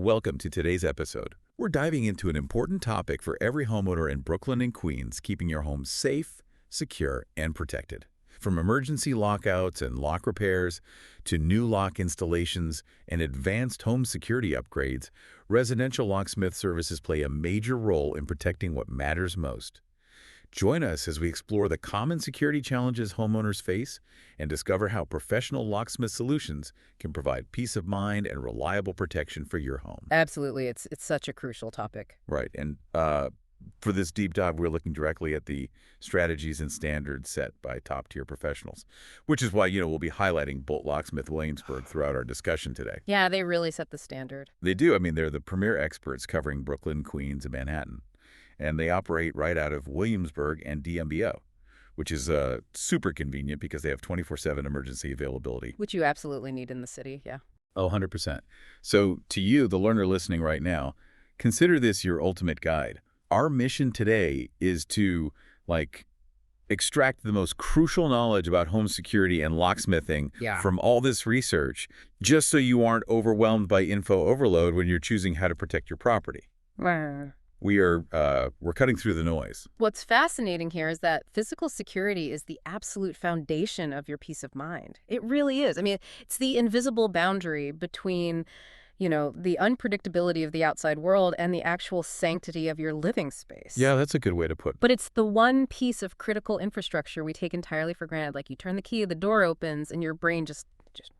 Welcome to today's episode. We're diving into an important topic for every homeowner in Brooklyn and Queens, keeping your home safe, secure, and protected. From emergency lockouts and lock repairs to new lock installations and advanced home security upgrades, Residential Locksmith Services play a major role in protecting what matters most. Join us as we explore the common security challenges homeowners face and discover how professional locksmith solutions can provide peace of mind and reliable protection for your home. Absolutely. It's such a crucial topic. Right. And for this deep dive, we're looking directly at the strategies and standards set by top-tier professionals, which is why, we'll be highlighting Bolt Locksmith Williamsburg throughout our discussion today. Yeah, they really set the standard. They do. I mean, they're the premier experts covering Brooklyn, Queens, and Manhattan. And they operate right out of Williamsburg and DMBO, which is super convenient because they have 24/7 emergency availability. Which you absolutely need in the city, yeah. Oh, 100%. So to you, the learner listening right now, consider this your ultimate guide. Our mission today is to, extract the most crucial knowledge about home security and locksmithing from all this research, just so you aren't overwhelmed by info overload when you're choosing how to protect your property. We're cutting through the noise. What's fascinating here is that physical security is the absolute foundation of your peace of mind. It really is. I mean, it's the invisible boundary between, the unpredictability of the outside world and the actual sanctity of your living space. Yeah, that's a good way to put it. But it's the one piece of critical infrastructure we take entirely for granted. Like you turn the key, the door opens, and your brain just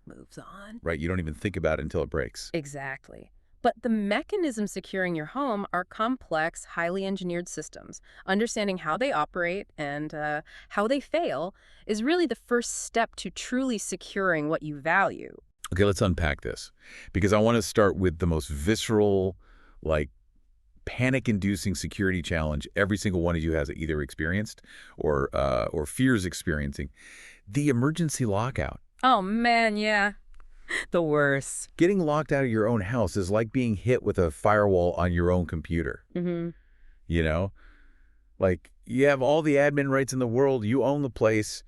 moves on. Right, you don't even think about it until it breaks. Exactly. But the mechanisms securing your home are complex, highly engineered systems. Understanding how they operate and how they fail is really the first step to truly securing what you value. Okay, let's unpack this, because I want to start with the most visceral, panic-inducing security challenge every single one of you has either experienced or fears experiencing: the emergency lockout. Oh, man, yeah. The worst. Getting locked out of your own house is like being hit with a firewall on your own computer. Mm-hmm. You have all the admin rights in the world, you own the place,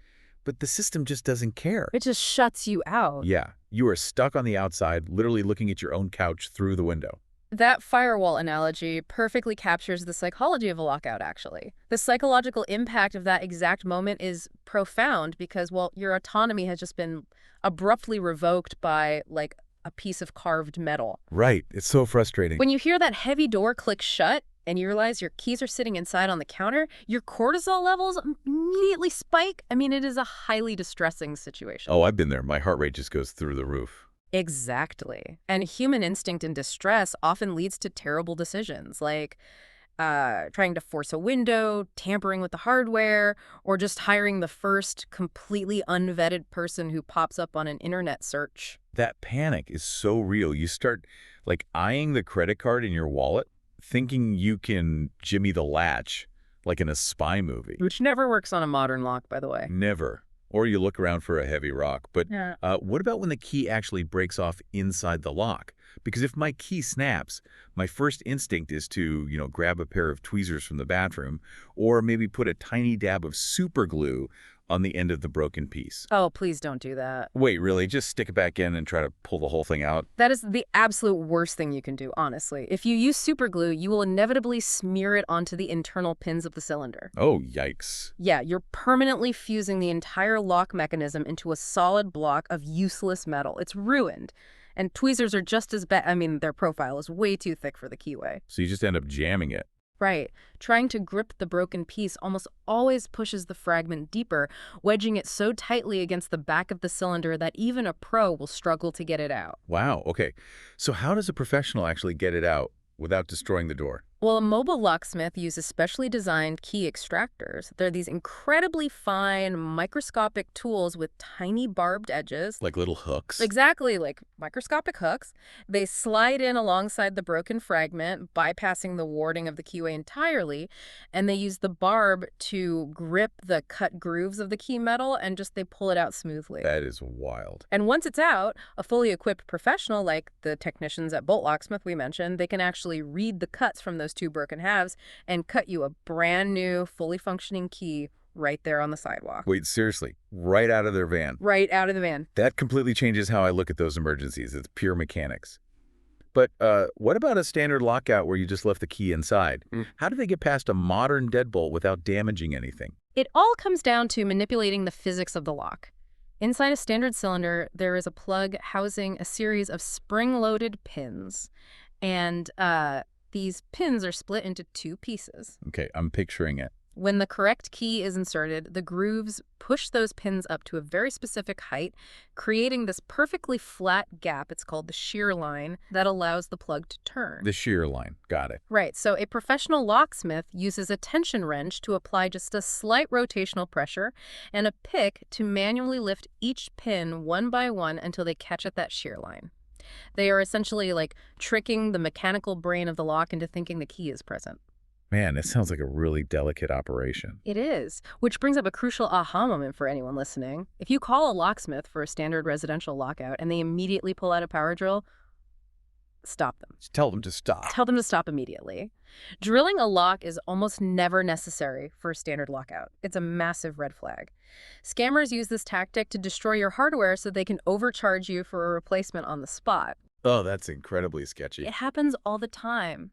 but the system just doesn't care. It just shuts you out. Yeah, you are stuck on the outside, literally looking at your own couch through the window. That firewall analogy perfectly captures the psychology of a lockout, actually. The psychological impact of that exact moment is profound because, your autonomy has just been abruptly revoked by, a piece of carved metal. Right. It's so frustrating. When you hear that heavy door click shut and you realize your keys are sitting inside on the counter, your cortisol levels immediately spike. I mean, it is a highly distressing situation. Oh, I've been there. My heart rate just goes through the roof. Exactly. And human instinct in distress often leads to terrible decisions, like trying to force a window, tampering with the hardware, or just hiring the first completely unvetted person who pops up on an internet search. That panic is so real. You start, eyeing the credit card in your wallet, thinking you can jimmy the latch, like in a spy movie. Which never works on a modern lock, by the way. Never. Or you look around for a heavy rock. But Yeah. What about when the key actually breaks off inside the lock? Because if my key snaps, my first instinct is to, grab a pair of tweezers from the bathroom or maybe put a tiny dab of super glue on the end of the broken piece. Oh, please don't do that. Wait, really? Just stick it back in and try to pull the whole thing out? That is the absolute worst thing you can do, honestly. If you use super glue, you will inevitably smear it onto the internal pins of the cylinder. Oh, yikes. Yeah, you're permanently fusing the entire lock mechanism into a solid block of useless metal. It's ruined. And tweezers are just as bad. I mean, their profile is way too thick for the keyway. So you just end up jamming it. Right. Trying to grip the broken piece almost always pushes the fragment deeper, wedging it so tightly against the back of the cylinder that even a pro will struggle to get it out. Wow, okay. So how does a professional actually get it out without destroying the door? Well, a mobile locksmith uses specially designed key extractors. They're these incredibly fine, microscopic tools with tiny barbed edges. Like little hooks? Exactly, like microscopic hooks. They slide in alongside the broken fragment, bypassing the warding of the keyway entirely, and they use the barb to grip the cut grooves of the key metal, and they pull it out smoothly. That is wild. And once it's out, a fully equipped professional, like the technicians at Bolt Locksmith we mentioned, they can actually read the cuts from those two broken halves and cut you a brand new, fully functioning key right there on the sidewalk. Wait, seriously? Right out of their van? Right out of the van. That completely changes how I look at those emergencies. It's pure mechanics. But what about a standard lockout where you just left the key inside? Mm. How do they get past a modern deadbolt without damaging anything? It all comes down to manipulating the physics of the lock. Inside a standard cylinder, there is a plug housing a series of spring-loaded pins. And these pins are split into two pieces. Okay, I'm picturing it. When the correct key is inserted, the grooves push those pins up to a very specific height, creating this perfectly flat gap. It's called the shear line that allows the plug to turn. The shear line. Got it. Right, so a professional locksmith uses a tension wrench to apply just a slight rotational pressure and a pick to manually lift each pin one by one until they catch at that shear line. They are essentially like tricking the mechanical brain of the lock into thinking the key is present. Man, it sounds like a really delicate operation. It is, which brings up a crucial aha moment for anyone listening. If you call a locksmith for a standard residential lockout and they immediately pull out a power drill, stop them. Just tell them to stop. Tell them to stop immediately. Drilling a lock is almost never necessary for a standard lockout. It's a massive red flag. Scammers use this tactic to destroy your hardware so they can overcharge you for a replacement on the spot. Oh, that's incredibly sketchy. It happens all the time.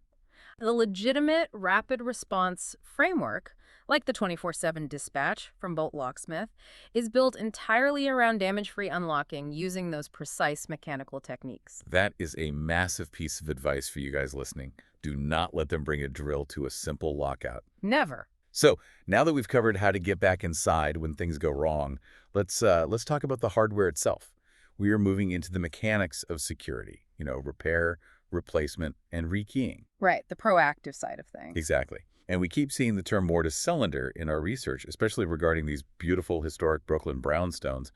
The legitimate rapid response framework, like the 24/7 dispatch from Bolt Locksmith, is built entirely around damage-free unlocking using those precise mechanical techniques. That is a massive piece of advice for you guys listening. Do not let them bring a drill to a simple lockout. Never. So now that we've covered how to get back inside when things go wrong, let's talk about the hardware itself. We are moving into the mechanics of security, repair, replacement, and rekeying. Right, the proactive side of things. Exactly. And we keep seeing the term mortise cylinder in our research, especially regarding these beautiful historic Brooklyn brownstones.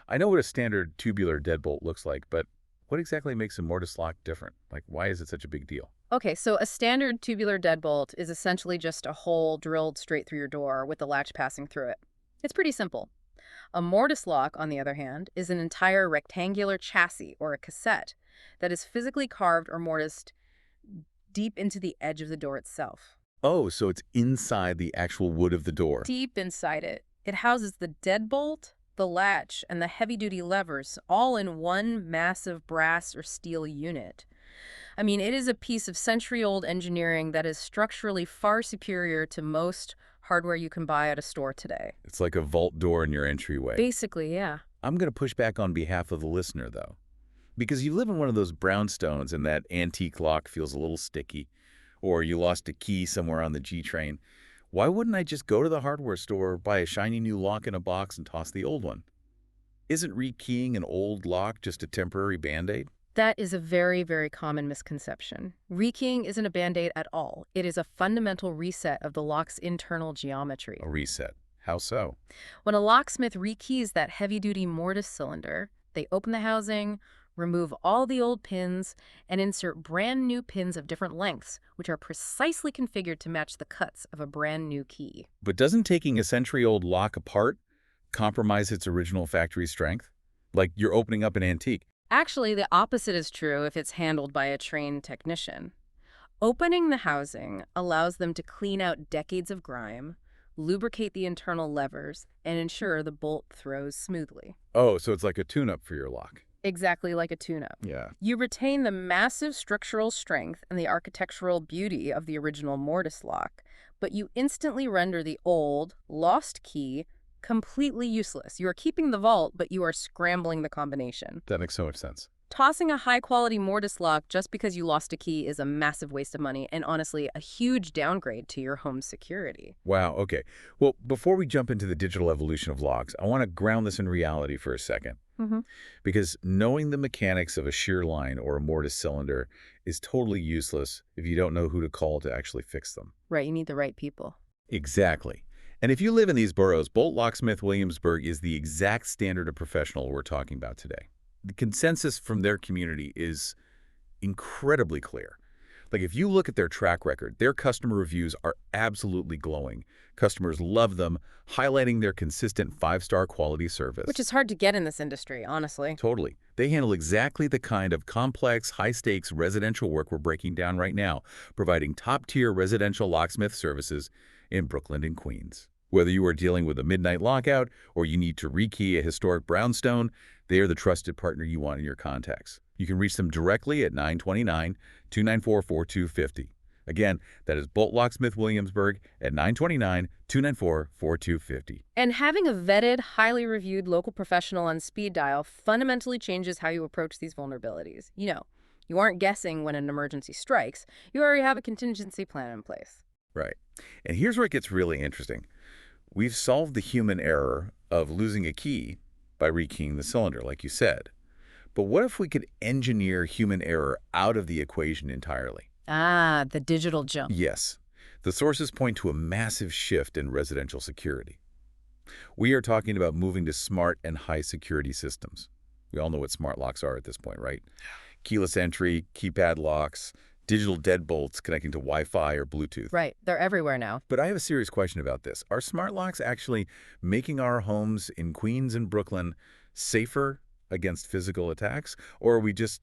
I know what a standard tubular deadbolt looks like, but what exactly makes a mortise lock different? Like, why is it such a big deal? Okay, so a standard tubular deadbolt is essentially just a hole drilled straight through your door with the latch passing through it. It's pretty simple. A mortise lock, on the other hand, is an entire rectangular chassis, or a cassette, that is physically carved or mortised deep into the edge of the door itself. Oh, so it's inside the actual wood of the door. Deep inside it. It houses the deadbolt, the latch, and the heavy-duty levers, all in one massive brass or steel unit. I mean, it is a piece of century-old engineering that is structurally far superior to most hardware you can buy at a store today. It's like a vault door in your entryway. Basically, yeah. I'm going to push back on behalf of the listener, though. Because you live in one of those brownstones and that antique lock feels a little sticky, or you lost a key somewhere on the G train. Why wouldn't I just go to the hardware store, buy a shiny new lock in a box, and toss the old one? Isn't rekeying an old lock just a temporary Band-Aid? That is a very, very common misconception. Rekeying isn't a Band-Aid at all. It is a fundamental reset of the lock's internal geometry. A reset. How so? When a locksmith rekeys that heavy-duty mortise cylinder, they open the housing, remove all the old pins, and insert brand new pins of different lengths, which are precisely configured to match the cuts of a brand new key. But doesn't taking a century-old lock apart compromise its original factory strength? Like you're opening up an antique. Actually, the opposite is true if it's handled by a trained technician. Opening the housing allows them to clean out decades of grime, lubricate the internal levers, and ensure the bolt throws smoothly. Oh, so it's like a tune-up for your lock. Exactly like a tune-up. Yeah. You retain the massive structural strength and the architectural beauty of the original mortise lock, but you instantly render the old, lost key completely useless. You are keeping the vault, but you are scrambling the combination. That makes so much sense. Tossing a high-quality mortise lock just because you lost a key is a massive waste of money and, honestly, a huge downgrade to your home's security. Wow, okay. Well, before we jump into the digital evolution of locks, I want to ground this in reality for a second. Because knowing the mechanics of a shear line or a mortise cylinder is totally useless if you don't know who to call to actually fix them. Right, you need the right people. Exactly. And if you live in these boroughs, Bolt Locksmith Williamsburg is the exact standard of professional we're talking about today. The consensus from their community is incredibly clear. Like if you look at their track record, their customer reviews are absolutely glowing. Customers love them, highlighting their consistent 5-star quality service. Which is hard to get in this industry, honestly. Totally. They handle exactly the kind of complex, high-stakes residential work we're breaking down right now, providing top-tier residential locksmith services in Brooklyn and Queens. Whether you are dealing with a midnight lockout or you need to rekey a historic brownstone, they are the trusted partner you want in your contacts. You can reach them directly at 929-294-4250. Again, that is Bolt Locksmith Williamsburg at 929-294-4250. And having a vetted, highly reviewed local professional on speed dial fundamentally changes how you approach these vulnerabilities. You aren't guessing when an emergency strikes. You already have a contingency plan in place. Right. And here's where it gets really interesting. We've solved the human error of losing a key by rekeying the cylinder, like you said. But what if we could engineer human error out of the equation entirely? Ah, the digital jump. Yes. The sources point to a massive shift in residential security. We are talking about moving to smart and high-security systems. We all know what smart locks are at this point, right? Keyless entry, keypad locks, digital deadbolts connecting to Wi-Fi or Bluetooth. Right. They're everywhere now. But I have a serious question about this. Are smart locks actually making our homes in Queens and Brooklyn safer against physical attacks? Or are we just,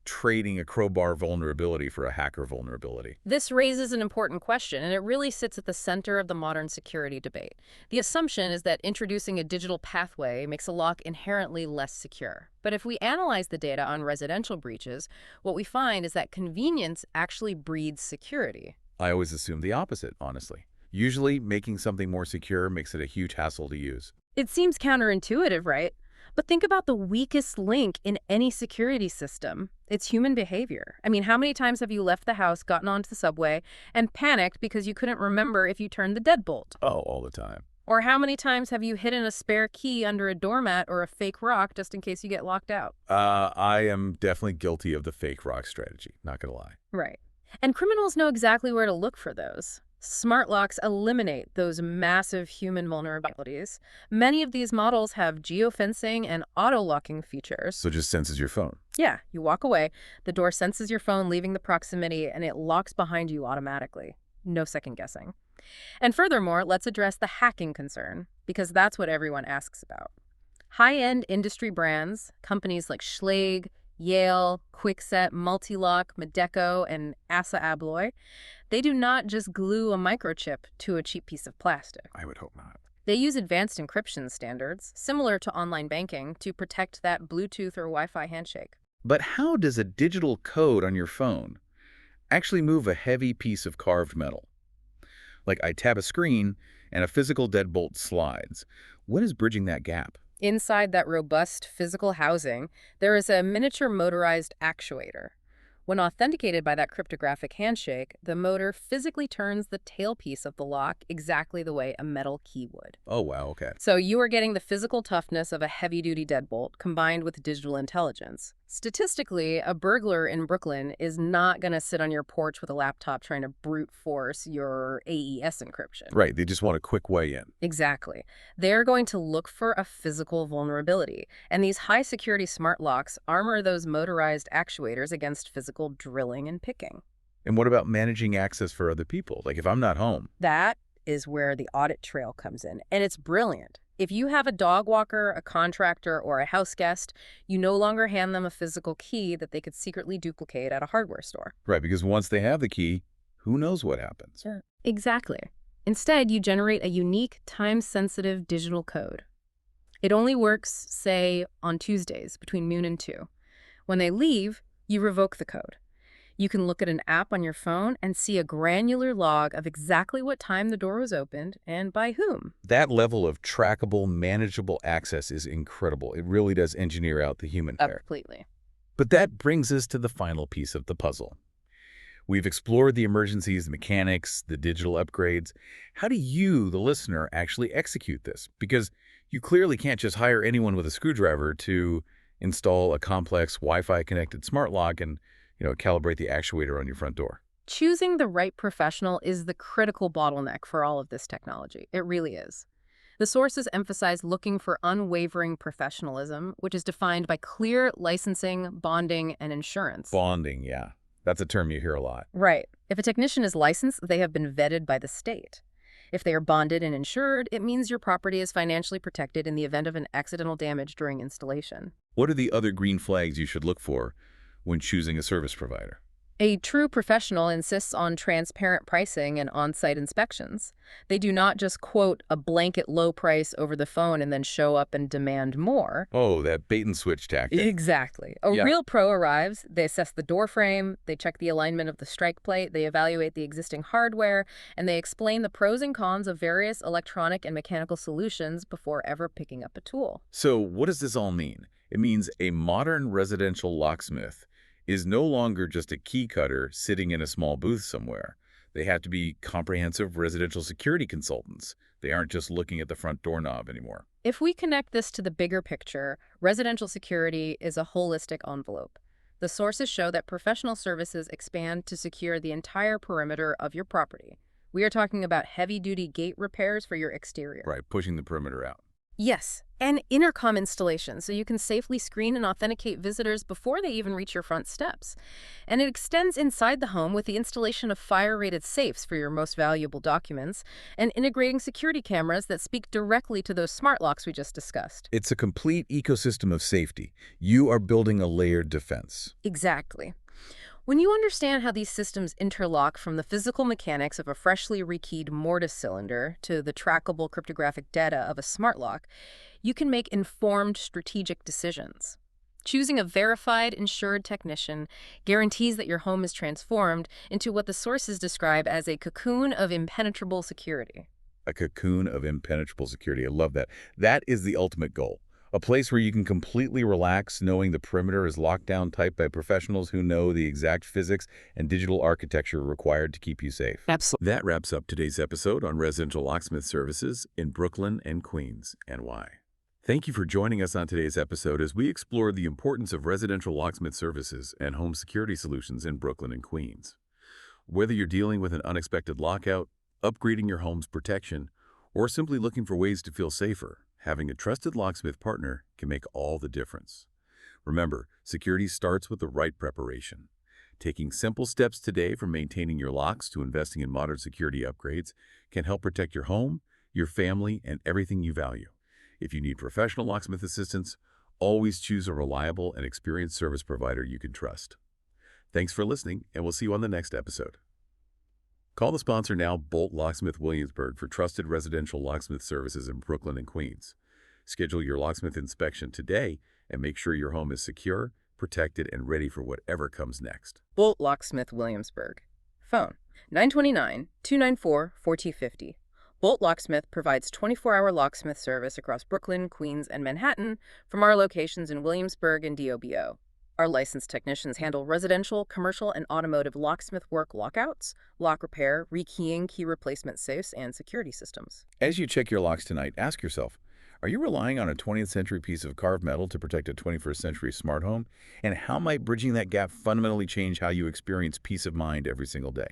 trading a crowbar vulnerability for a hacker vulnerability? This raises an important question, and it really sits at the center of the modern security debate. The assumption is that introducing a digital pathway makes a lock inherently less secure. But if we analyze the data on residential breaches, what we find is that convenience actually breeds security. I always assume the opposite, honestly. Usually, making something more secure makes it a huge hassle to use. It seems counterintuitive, right? But think about the weakest link in any security system. It's human behavior. I mean, how many times have you left the house, gotten onto the subway, and panicked because you couldn't remember if you turned the deadbolt? Oh, all the time. Or how many times have you hidden a spare key under a doormat or a fake rock just in case you get locked out? I am definitely guilty of the fake rock strategy, not gonna lie. Right. And criminals know exactly where to look for those. Smart locks eliminate those massive human vulnerabilities. Many of these models have geofencing and auto-locking features. So it just senses your phone. Yeah, you walk away, the door senses your phone leaving the proximity, and it locks behind you automatically. No second guessing. And furthermore, let's address the hacking concern, because that's what everyone asks about. High-end industry brands, companies like Schlage, Yale, Kwikset, Multilock, Medeco, and Assa Abloy, they do not just glue a microchip to a cheap piece of plastic. I would hope not. They use advanced encryption standards, similar to online banking, to protect that Bluetooth or Wi-Fi handshake. But how does a digital code on your phone actually move a heavy piece of carved metal? Like I tap a screen and a physical deadbolt slides. What is bridging that gap? Inside that robust physical housing, there is a miniature motorized actuator. When authenticated by that cryptographic handshake, the motor physically turns the tailpiece of the lock exactly the way a metal key would. Oh, wow, okay. So you are getting the physical toughness of a heavy-duty deadbolt combined with digital intelligence. Statistically, a burglar in Brooklyn is not going to sit on your porch with a laptop trying to brute force your AES encryption. Right, they just want a quick way in. Exactly. They're going to look for a physical vulnerability, and these high-security smart locks armor those motorized actuators against physical drilling and picking. And what about managing access for other people? Like if I'm not home? That is where the audit trail comes in, and it's brilliant. If you have a dog walker, a contractor, or a house guest, you no longer hand them a physical key that they could secretly duplicate at a hardware store. Right, because once they have the key, who knows what happens? Yeah. Exactly. Instead, you generate a unique, time-sensitive digital code. It only works, say, on Tuesdays between noon and 2. When they leave, you revoke the code. You can look at an app on your phone and see a granular log of exactly what time the door was opened and by whom. That level of trackable, manageable access is incredible. It really does engineer out the human error. Completely. But that brings us to the final piece of the puzzle. We've explored the emergencies, the mechanics, the digital upgrades. How do you, the listener, actually execute this? Because you clearly can't just hire anyone with a screwdriver to install a complex Wi-Fi connected smart lock and calibrate the actuator on your front door. Choosing the right professional is the critical bottleneck for all of this technology. It really is. The sources emphasize looking for unwavering professionalism, which is defined by clear licensing, bonding, and insurance. Bonding, yeah. That's a term you hear a lot. Right. If a technician is licensed, they have been vetted by the state. If they are bonded and insured, it means your property is financially protected in the event of an accidental damage during installation. What are the other green flags you should look for when choosing a service provider? A true professional insists on transparent pricing and on-site inspections. They do not just quote a blanket low price over the phone and then show up and demand more. Oh, that bait and switch tactic. Exactly. A Yeah. real pro arrives, they assess the door frame, they check the alignment of the strike plate, they evaluate the existing hardware, and they explain the pros and cons of various electronic and mechanical solutions before ever picking up a tool. So what does this all mean? It means a modern residential locksmith is no longer just a key cutter sitting in a small booth somewhere. They have to be comprehensive residential security consultants. They aren't just looking at the front doorknob anymore. If we connect this to the bigger picture, residential security is a holistic envelope. The sources show that professional services expand to secure the entire perimeter of your property. We are talking about heavy-duty gate repairs for your exterior. Right, pushing the perimeter out. Yes, and intercom installation so you can safely screen and authenticate visitors before they even reach your front steps. And it extends inside the home with the installation of fire-rated safes for your most valuable documents and integrating security cameras that speak directly to those smart locks we just discussed. It's a complete ecosystem of safety. You are building a layered defense. Exactly. When you understand how these systems interlock from the physical mechanics of a freshly rekeyed mortise cylinder to the trackable cryptographic data of a smart lock, you can make informed strategic decisions. Choosing a verified, insured technician guarantees that your home is transformed into what the sources describe as a cocoon of impenetrable security. A cocoon of impenetrable security. I love that. That is the ultimate goal. A place where you can completely relax knowing the perimeter is locked down tight by professionals who know the exact physics and digital architecture required to keep you safe. Absolutely. That wraps up today's episode on Residential Locksmith Services in Brooklyn and Queens, NY. Thank you for joining us on today's episode as we explore the importance of residential locksmith services and home security solutions in Brooklyn and Queens. Whether you're dealing with an unexpected lockout, upgrading your home's protection, or simply looking for ways to feel safer, having a trusted locksmith partner can make all the difference. Remember, security starts with the right preparation. Taking simple steps today from maintaining your locks to investing in modern security upgrades can help protect your home, your family, and everything you value. If you need professional locksmith assistance, always choose a reliable and experienced service provider you can trust. Thanks for listening, and we'll see you on the next episode. Call the sponsor now, Bolt Locksmith Williamsburg, for trusted residential locksmith services in Brooklyn and Queens. Schedule your locksmith inspection today and make sure your home is secure, protected, and ready for whatever comes next. Bolt Locksmith Williamsburg. Phone 929-294-4250. Bolt Locksmith provides 24-hour locksmith service across Brooklyn, Queens, and Manhattan from our locations in Williamsburg and DOBO. Our licensed technicians handle residential, commercial, and automotive locksmith work lockouts, lock repair, rekeying, key replacement safes, and security systems. As you check your locks tonight, ask yourself, are you relying on a 20th century piece of carved metal to protect a 21st century smart home? And how might bridging that gap fundamentally change how you experience peace of mind every single day?